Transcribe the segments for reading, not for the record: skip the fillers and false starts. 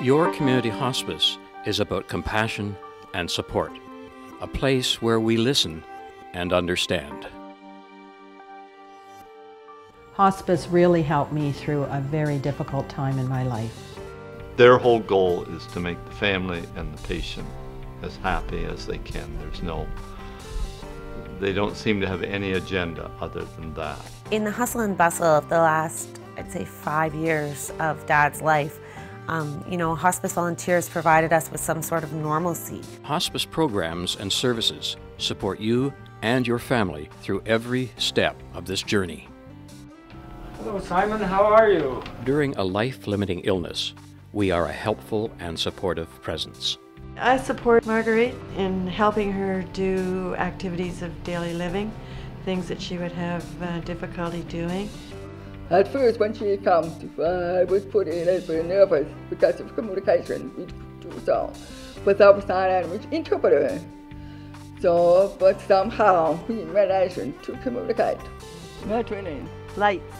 Your community hospice is about compassion and support, a place where we listen and understand. Hospice really helped me through a very difficult time in my life. Their whole goal is to make the family and the patient as happy as they can. They don't seem to have any agenda other than that. In the hustle and bustle of the last, I'd say 5 years of Dad's life, hospice volunteers provided us with some sort of normalcy. Hospice programs and services support you and your family through every step of this journey. Hello, Simon, how are you? During a life-limiting illness, we are a helpful and supportive presence. I support Marguerite in helping her do activities of daily living, things that she would have difficulty doing. At first, when she comes, I was put in a little nervous because of communication without sign language interpreter. So, but somehow we managed to communicate. Margarine. Lights.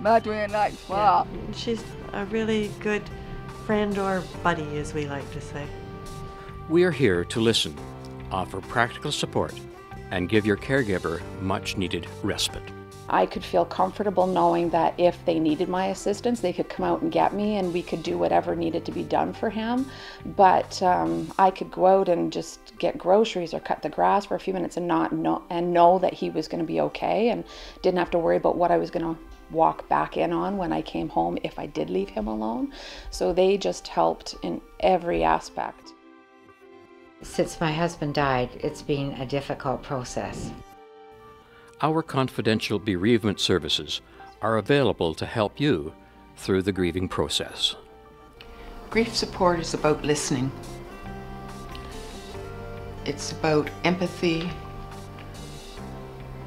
Margarine lights. Wow. Yeah. She's a really good friend or buddy, as we like to say. We are here to listen, offer practical support, and give your caregiver much-needed respite. I could feel comfortable knowing that if they needed my assistance, they could come out and get me and we could do whatever needed to be done for him. But I could go out and just get groceries or cut the grass for a few minutes and know that he was going to be okay and didn't have to worry about what I was going to walk back in on when I came home if I did leave him alone. So they just helped in every aspect. Since my husband died, it's been a difficult process. Our confidential bereavement services are available to help you through the grieving process. Grief support is about listening. It's about empathy,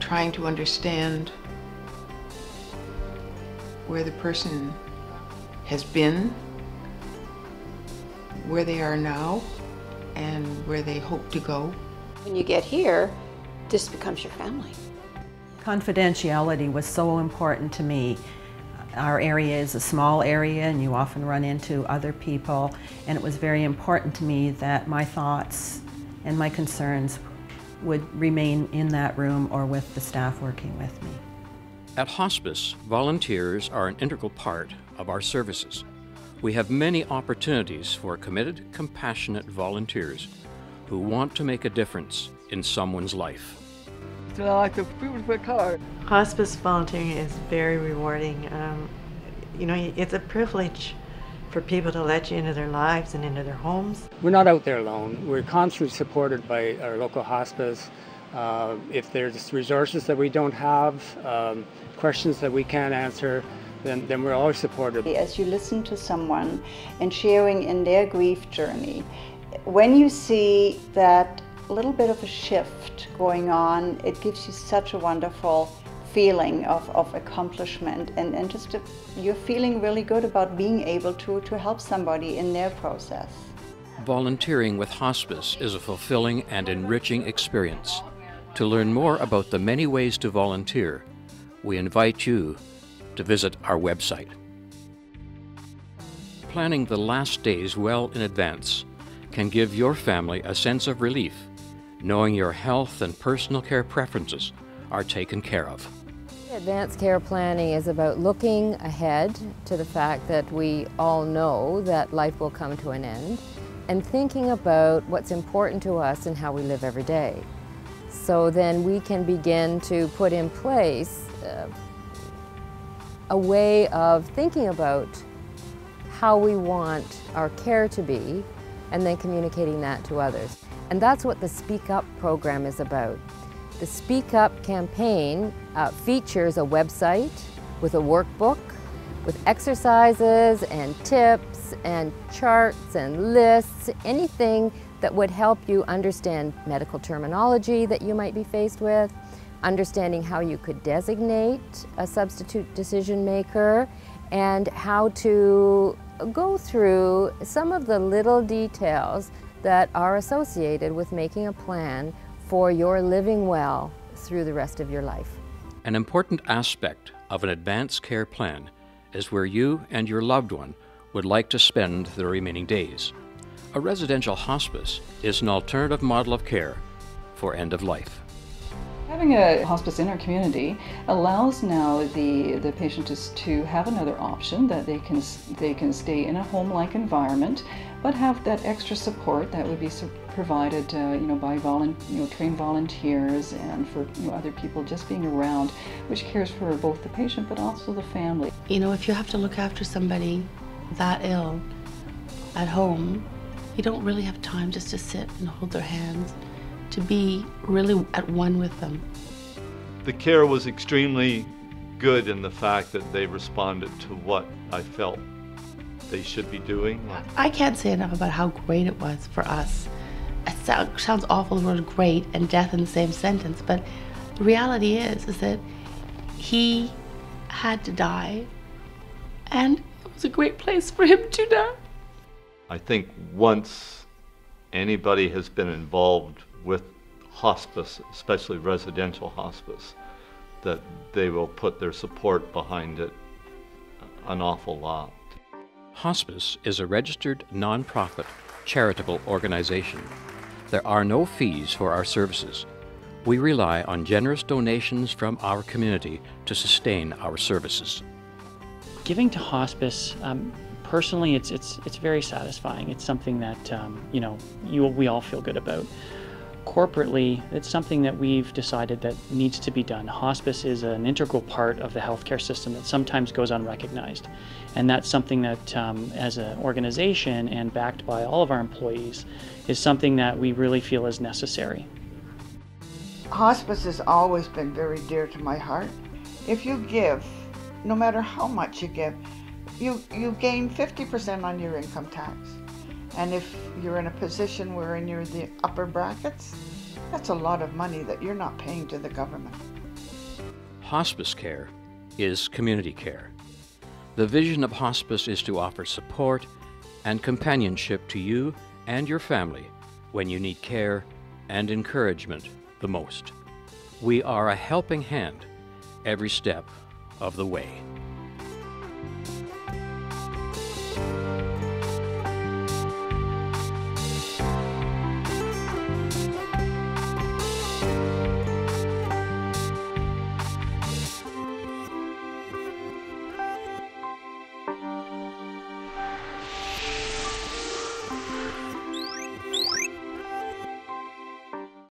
trying to understand where the person has been, where they are now, and where they hope to go. When you get here, this becomes your family. Confidentiality was so important to me. Our area is a small area and you often run into other people, and it was very important to me that my thoughts and my concerns would remain in that room or with the staff working with me. At hospice, volunteers are an integral part of our services. We have many opportunities for committed, compassionate volunteers who want to make a difference in someone's life. It's like a beautiful card. Hospice volunteering is very rewarding. It's a privilege for people to let you into their lives and into their homes. We're not out there alone. We're constantly supported by our local hospice. If there's resources that we don't have, questions that we can't answer, then we're always supported. As you listen to someone and sharing in their grief journey, when you see that little bit of a shift going on, it gives you such a wonderful feeling of accomplishment and just you're feeling really good about being able to help somebody in their process. Volunteering with hospice is a fulfilling and enriching experience. To learn more about the many ways to volunteer, we invite you to visit our website. Planning the last days well in advance can give your family a sense of relief, knowing your health and personal care preferences are taken care of. Advanced care planning is about looking ahead to the fact that we all know that life will come to an end and thinking about what's important to us and how we live every day. So then we can begin to put in place a way of thinking about how we want our care to be and then communicating that to others. And that's what the Speak Up program is about. The Speak Up campaign features a website with a workbook with exercises and tips and charts and lists, anything that would help you understand medical terminology that you might be faced with, understanding how you could designate a substitute decision maker, and how to go through some of the little details that are associated with making a plan for your living well through the rest of your life. An important aspect of an advanced care plan is where you and your loved one would like to spend the remaining days. A residential hospice is an alternative model of care for end of life. Having a hospice in our community allows now the patient to have another option, that they can stay in a home-like environment, but have that extra support that would be provided by trained volunteers and for other people just being around, which cares for both the patient but also the family. If you have to look after somebody that ill at home, you don't really have time just to sit and hold their hands, to be really at one with them. The care was extremely good in the fact that they responded to what I felt they should be doing. I can't say enough about how great it was for us. It sounds awful, the word great and death in the same sentence, but the reality is that he had to die, and it was a great place for him to die. I think once anybody has been involved with hospice, especially residential hospice, that they will put their support behind it an awful lot. Hospice is a registered nonprofit charitable organization. There are no fees for our services. We rely on generous donations from our community to sustain our services. Giving to hospice, personally, it's very satisfying. It's something that we all feel good about. Corporately, it's something that we've decided that needs to be done. Hospice is an integral part of the healthcare system that sometimes goes unrecognized. And that's something that, as an organization and backed by all of our employees, is something that we really feel is necessary. Hospice has always been very dear to my heart. If you give, no matter how much you give, you gain 50% on your income tax. And if you're in a position wherein you're the upper brackets, that's a lot of money that you're not paying to the government. Hospice care is community care. The vision of hospice is to offer support and companionship to you and your family when you need care and encouragement the most. We are a helping hand every step of the way.